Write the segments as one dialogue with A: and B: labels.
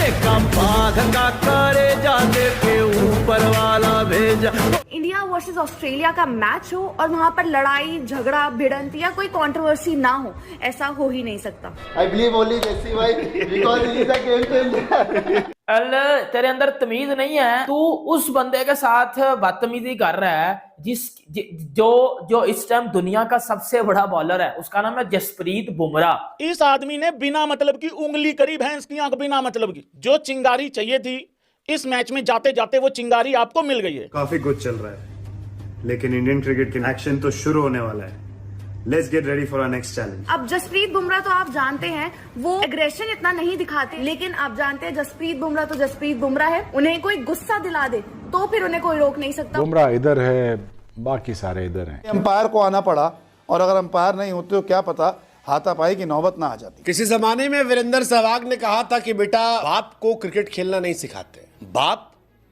A: ये काम बाघ का करे जाने के ऊपर वाला भेजा।
B: इंडिया वर्सेस ऑस्ट्रेलिया का मैच हो और वहाँ पर लड़ाई झगड़ा भिड़ंत या कोई कंट्रोवर्सी ना हो, ऐसा हो ही नहीं सकता।
C: I believe only Messi भाई because he is a game changer।
D: तेरे अंदर तमीज नहीं है, तू उस बंदे के साथ बदतमीजी कर रहा है जो इस टाइम दुनिया का सबसे बड़ा बॉलर है, उसका नाम है जसप्रीत बुमराह।
E: इस आदमी ने बिना मतलब की उंगली करी भैंस की आंख बिना मतलब की। जो चिंगारी चाहिए थी इस मैच में जाते जाते वो चिंगारी आपको मिल गई है।
F: काफी कुछ चल रहा है लेकिन इंडियन क्रिकेट की एक्शन तो शुरू होने वाला है। Let's get ready for our next challenge।
B: अब जसप्रीत बुमराह तो आप जानते हैं वो एग्रेशन इतना नहीं दिखाते, लेकिन आप जानते हैं जसप्रीत बुमराह तो जसप्रीत बुमराह है। उन्हें कोई गुस्सा दिला दे तो फिर उन्हें कोई रोक नहीं सकता।
G: बुमराह इधर है, बाकी सारे इधर हैं।
C: अंपायर को आना पड़ा और अगर अंपायर नहीं होते तो क्या पता हाथापाई की नौबत ना आ जाती।
H: किसी जमाने में वीरेंद्र सहवाग ने कहा था कि बेटा बाप को क्रिकेट खेलना नहीं सिखाते, बाप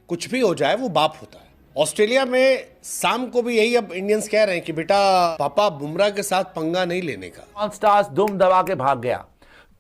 H: कुछ भी हो जाए वो बाप होता है। ऑस्ट्रेलिया में शाम को भी यही अब इंडियंस कह रहे हैं कि बेटा पापा बुमराह के साथ पंगा नहीं लेने का।
I: कॉन्स्टास दुम दबा के भाग गया,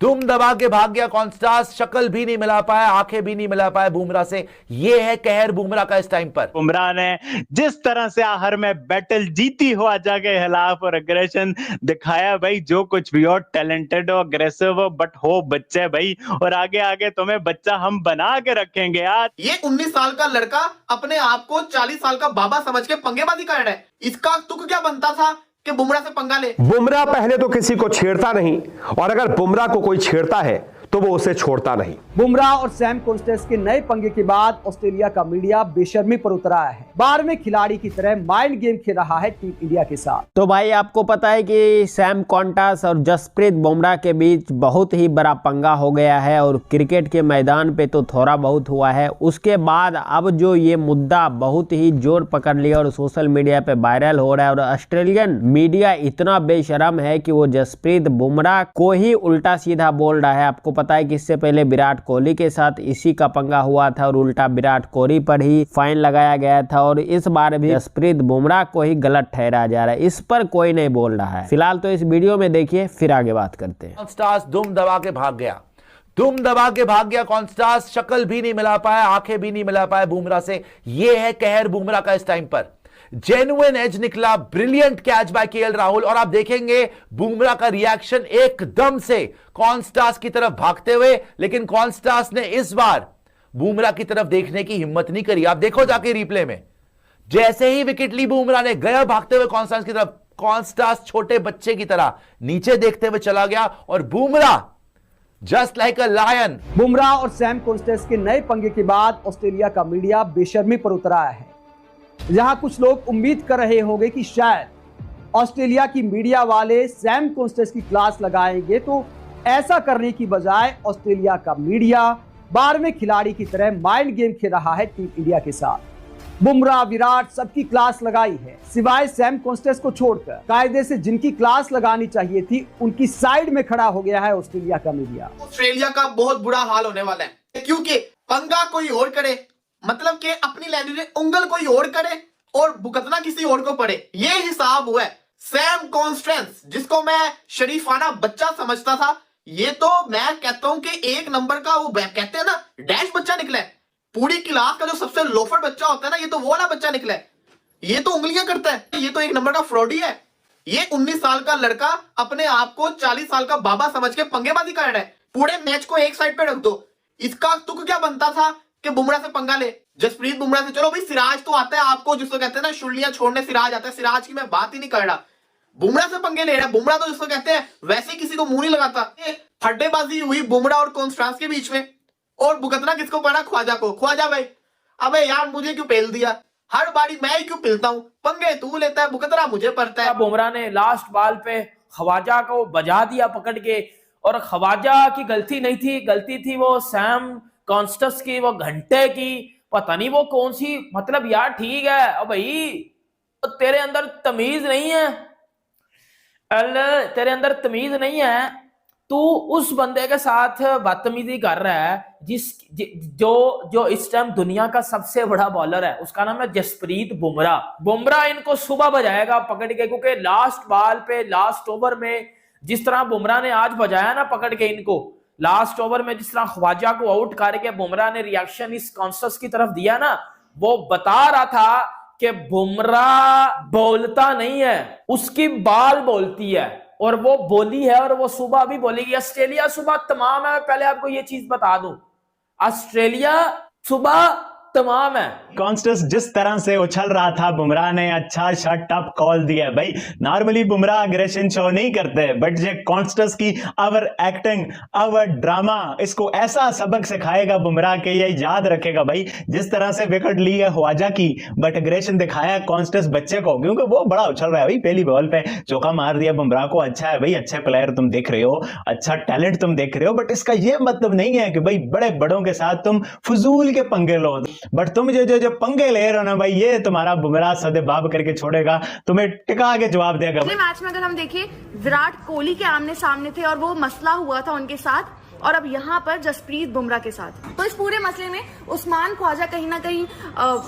I: दुम दबा के भाग गया कॉन्स्टास। शक्ल भी नहीं मिला पाया, आंखें भी नहीं मिला पाया बुमराह से। ये है कहर बुमराह का इस टाइम पर।
J: बुमराह ने जिस तरह से आहर में बैटल जीती हो आजा के खिलाफ और एग्रेशन दिखाया भाई, जो कुछ भी हो, टैलेंटेड हो, अग्रेसिव हो, बट हो बच्चे भाई, और आगे आगे तुम्हें बच्चा हम बना के रखेंगे यार।
K: ये 19 साल का लड़का अपने आप को 40 साल का बाबा समझ के पंगेबाजी कर रहा है। इसका तुक क्या बनता था कि बुमराह से पंगा ले।
L: बुमराह पहले तो किसी को छेड़ता नहीं और अगर बुमराह को कोई छेड़ता है तो वो उसे छोड़ता नहीं।
M: बुमराह और सैम कॉन्स्टेंस के नए पंगे के बाद ऑस्ट्रेलिया का मीडिया बेशर्मी पर उतर आया है। 12वें खिलाड़ी की तरह माइंड गेम खेल रहा है टीम इंडिया के साथ।
N: तो भाई आपको पता है कि सैम कॉन्टास और जसप्रीत बुमराह के बीच बहुत ही बड़ा पंगा हो गया है और क्रिकेट के मैदान पे तो थोड़ा बहुत हुआ है। उसके बाद अब जो ये मुद्दा बहुत ही जोर पकड़ लिया और सोशल मीडिया पे वायरल हो रहा है और ऑस्ट्रेलियन मीडिया इतना बेशरम है कि वो जसप्रीत बुमराह को ही उल्टा सीधा बोल रहा है। आपको पता है कि इससे पहले विराट कोहली के साथ इसी का पंगा हुआ था और उल्टा विराट कोहली पर ही फाइन लगाया गया था और इस बार भी जसप्रीत बुमराह को ही गलत ठहराया जा रहा है। इस पर कोई नहीं बोल रहा है। फिलहाल तो इस वीडियो में देखिए, फिर आगे बात करते हैं।
I: कॉन्स्टास दुम दबा के भाग गया, दुम दबा के भाग गया कॉन्स्टास। शक्ल भी नहीं मिला पाया, आंखें भी नहीं मिला पाया बुमराह से। ये है कहर बुमराह का इस टाइम पर। जेन्युइन एज निकला, brilliant catch by KL Rahul, और आप देखेंगे बुमराह का रिएक्शन एकदम से कॉन्स्टास की तरफ भागते हुए, लेकिन कॉन्स्टास ने इस बार बुमराह की तरफ देखने की हिम्मत नहीं करी। आप देखो जाके रिप्ले में, जैसे ही विकेट ली बुमराह ने, गया भागते हुए कॉन्स्टास की तरफ, कॉन्स्टास छोटे बच्चे की तरह नीचे देखते हुए चला गया और Bumrah just like a lion.
M: Bumrah और सैम कॉन्स्टेंस के नए पंगे के बाद ऑस्ट्रेलिया का मीडिया बेशर्मी पर उतर आया है। जहां कुछ लोग उम्मीद कर रहे होंगे कि शायद ऑस्ट्रेलिया की मीडिया वाले सैम कॉन्स्टेंस की क्लास लगाएंगे, तो ऐसा करने की बजाय ऑस्ट्रेलिया का मीडिया 12वें खिलाड़ी की तरह माइंड गेम खेल रहा है टीम इंडिया के साथ। बुमराह, विराट सबकी क्लास लगाई है, सिवाय सैम कॉन्स्टेंस को छोड़कर। कायदे से जिनकी क्लास लगानी चाहिए थी उनकी साइड में खड़ा हो गया है ऑस्ट्रेलिया का मीडिया।
K: ऑस्ट्रेलिया का बहुत बुरा हाल होने वाला है क्योंकि पंगा कोई और करे, मतलब कि अपनी लैंग्वेज में उंगल कोई और करे और भुगतना किसी और को पड़े। ये हिसाब हुआ है। सैम कॉन्स्टेंस, जिसको मैं शरीफाना बच्चा समझता था, ये तो मैं कहता हूं कि एक नंबर का वो कहते हैं ना डैश बच्चा निकला है। पूरी क्लास का जो सबसे लोफर बच्चा होता है ना, ये तो वो वाला बच्चा निकला है। ये तो उंगलियां करता है, ये तो एक नंबर का फ्रॉडी है। ये 19 साल का लड़का अपने आप को 40 साल का बाबा समझ के पंगेबाजी कर रहा है। पूरे मैच को एक साइड पे रख दो, इसका तुक क्या बनता था कि बुमराह से पंगा ले, जसप्रीत बुमराह से। चलो भाई सिराज तो आता है आपको, जिसको कहते हैं ना शुलियां छोड़ने सिराज आता है, सिराज की मैं बात ही नहीं कर रहा। बुमराह से पंगे ले रहा है। बुमराह तो जिसको कहते हैं वैसे किसी को मुंह नहीं लगाता। फड्डेबाजी हुई बुमराह और कॉन्स्टेंस के बीच में और भुगतना किसको पड़ा? ख्वाजा को। ख्वाजा भाई अबे यार मुझे क्यों पेल दिया, हर बारी मैं ही क्यों पिलता हूं, पंगे तू लेता है, भुगतना मुझे पड़ता है।
D: बुमराह ने लास्ट बॉल पे ख्वाजा को बजा दिया पकड़ के, और ख्वाजा की गलती नहीं थी, गलती थी वो सैम कॉन्स्टेंस की, वो घंटे की, पता नहीं वो कौन सी। मतलब यार ठीक है, अब भाई तो तेरे अंदर तमीज नहीं है, तेरे अंदर तमीज नहीं है, तू उस बंदे के साथ बदतमीजी कर रहा है जो इस टाइम दुनिया का सबसे बड़ा बॉलर है, उसका नाम है जसप्रीत बुमराह। बुमराह इनको सुबह बजाएगा पकड़ के, क्योंकि लास्ट बॉल पे लास्ट ओवर में जिस तरह बुमराह ने आज बजाया ना पकड़ के इनको, लास्ट ओवर में जिस तरह ख्वाजा को आउट करके बुमराह ने रिएक्शन इस कॉन्स्टेंस की तरफ दिया ना, वो बता रहा था कि बुमराह बोलता नहीं है, उसकी बाल बोलती है, और वो बोली है और वो सुबह भी बोलेगी। ऑस्ट्रेलिया सुबह तमाम है, पहले आपको ये चीज बता दूं, ऑस्ट्रेलिया सुबह तमाम है।
J: कॉन्स्टेंस जिस तरह से उछल रहा था, बुमराह ने अच्छा शॉट अप कॉल दिया भाई। नॉर्मली बुमराह अग्रेशन शो नहीं करते, बट ये कॉन्स्टेंस की अवर एक्टिंग, अवर ड्रामा, इसको ऐसा सबक सिखाएगा बुमराह के, ये याद रखेगा भाई। जिस तरह से विकेट ली है ख्वाजा की, बट अग्रेशन दिखाया कॉन्स्टेंस बच्चे को, क्योंकि वो बड़ा उछल रहा है भाई। पहली बॉल पे चौका मार दिया बुमराह को। अच्छा है भाई, अच्छे प्लेयर तुम देख रहे हो, अच्छा टैलेंट तुम देख रहे हो, बट इसका ये मतलब नहीं है कि भाई बड़े बड़ों के साथ तुम फजूल के पंगे लो। बट तुम जो पंगे ले रहे हो ना भाई, ये तुम्हारा बुमराह सदेबाब करके छोड़ेगा, तुम्हें टिका के जवाब देगा।
B: पिछले मैच में अगर हम देखें, विराट कोहली के आमने सामने थे और वो मसला हुआ था उनके साथ, और अब यहाँ पर जसप्रीत बुमराह के साथ। तो इस पूरे मसले में उस्मान ख्वाजा कहीं ना कहीं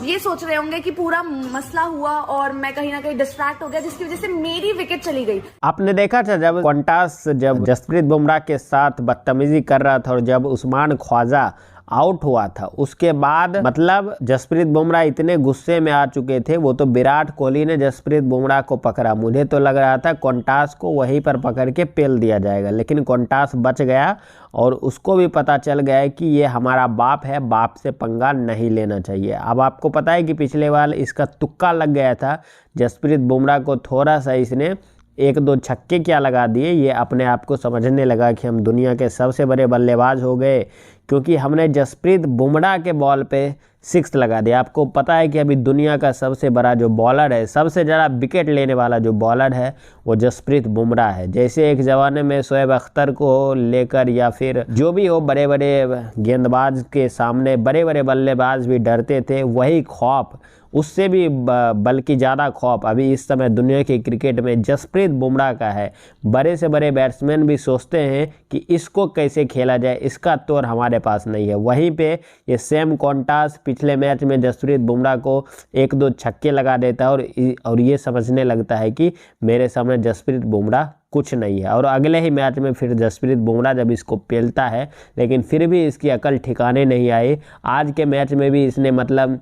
B: ये सोच रहे होंगे कि पूरा मसला हुआ और मैं कहीं ना कहीं डिस्ट्रैक्ट हो गया, जिसकी वजह से मेरी विकेट चली गई।
N: आपने देखा था जब क्वांटास जब जसप्रीत बुमराह के साथ बदतमीजी कर रहा था और जब उस्मान ख्वाजा आउट हुआ था, उसके बाद मतलब जसप्रीत बुमराह इतने गुस्से में आ चुके थे। वो तो विराट कोहली ने जसप्रीत बुमराह को पकड़ा, मुझे तो लग रहा था क्वांटास को वहीं पर पकड़ के पेल दिया जाएगा, लेकिन क्वांटास बच गया और उसको भी पता चल गया कि ये हमारा बाप है, बाप से पंगा नहीं लेना चाहिए। अब आपको पता है कि पिछले बार इसका तुक्का लग गया था, जसप्रीत बुमराह को थोड़ा सा इसने एक दो छक्के क्या लगा दिए, ये अपने आप को समझने लगा कि हम दुनिया के सबसे बड़े बल्लेबाज हो गए, क्योंकि हमने जसप्रीत बुमराह के बॉल पे 6 लगा दिया। आपको पता है कि अभी दुनिया का सबसे बड़ा जो बॉलर है, सबसे ज़्यादा विकेट लेने वाला जो बॉलर है, वो जसप्रीत बुमराह है। जैसे एक ज़माने में शोएब अख्तर को लेकर या फिर जो भी हो बड़े बड़े गेंदबाज के सामने बड़े बड़े बल्लेबाज भी डरते थे, वही खौफ, उससे भी बल्कि ज़्यादा खौफ अभी इस समय दुनिया के क्रिकेट में जसप्रीत बुमराह का है। बड़े से बड़े बैट्समैन भी सोचते हैं कि इसको कैसे खेला जाए, इसका तौर हमारे पास नहीं है। वहीं पे ये सैम क्वांटास पिछले मैच में जसप्रीत बुमराह को 1-2 छक्के लगा देता है और ये समझने लगता है कि मेरे सामने जसप्रीत बुमराह कुछ नहीं है। और अगले ही मैच में फिर जसप्रीत बुमराह जब इसको पेलता है, लेकिन फिर भी इसकी अकल ठिकाने नहीं आई। आज के मैच में भी इसने मतलब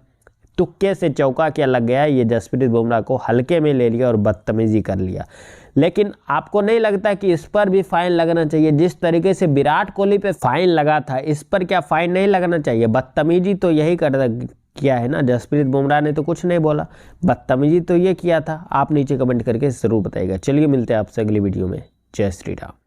N: तुक्के से चौका क्या लग गया, ये जसप्रीत बुमराह को हल्के में ले लिया और बदतमीजी कर लिया। लेकिन आपको नहीं लगता कि इस पर भी फाइन लगना चाहिए? जिस तरीके से विराट कोहली पे फाइन लगा था, इस पर क्या फाइन नहीं लगना चाहिए? बदतमीजी तो यही किया है ना, जसप्रीत बुमराह ने तो कुछ नहीं बोला, बदतमीजी तो ये किया था। आप नीचे कमेंट करके ज़रूर बताइएगा। चलिए मिलते हैं आपसे अगली वीडियो में। जय श्री राम।